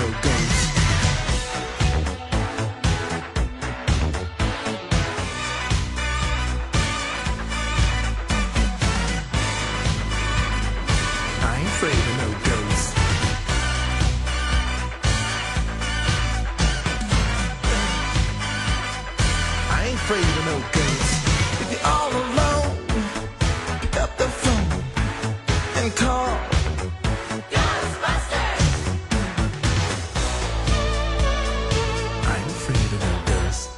no ghost. I ain't afraid of no ghost. I ain't afraid of no ghost. If you're all alone, pick up the phone and call Ghostbusters. I ain't afraid of no ghost.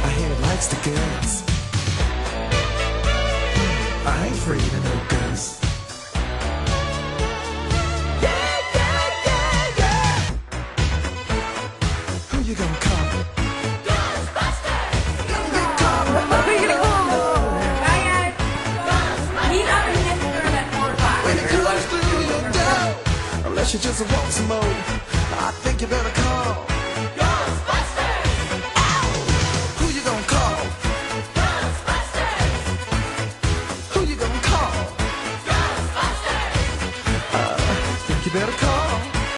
I hear it likes the girls. I ain't afraid of no ghost. Yeah, yeah, yeah, yeah. Who you gonna call? Ghostbusters. Who you gonna call? When it comes through your door, unless you just want some more, I think you better call Ghostbusters. Ow! Who you gonna call? Ghostbusters. Who you gonna call? Ghostbusters. Think you better call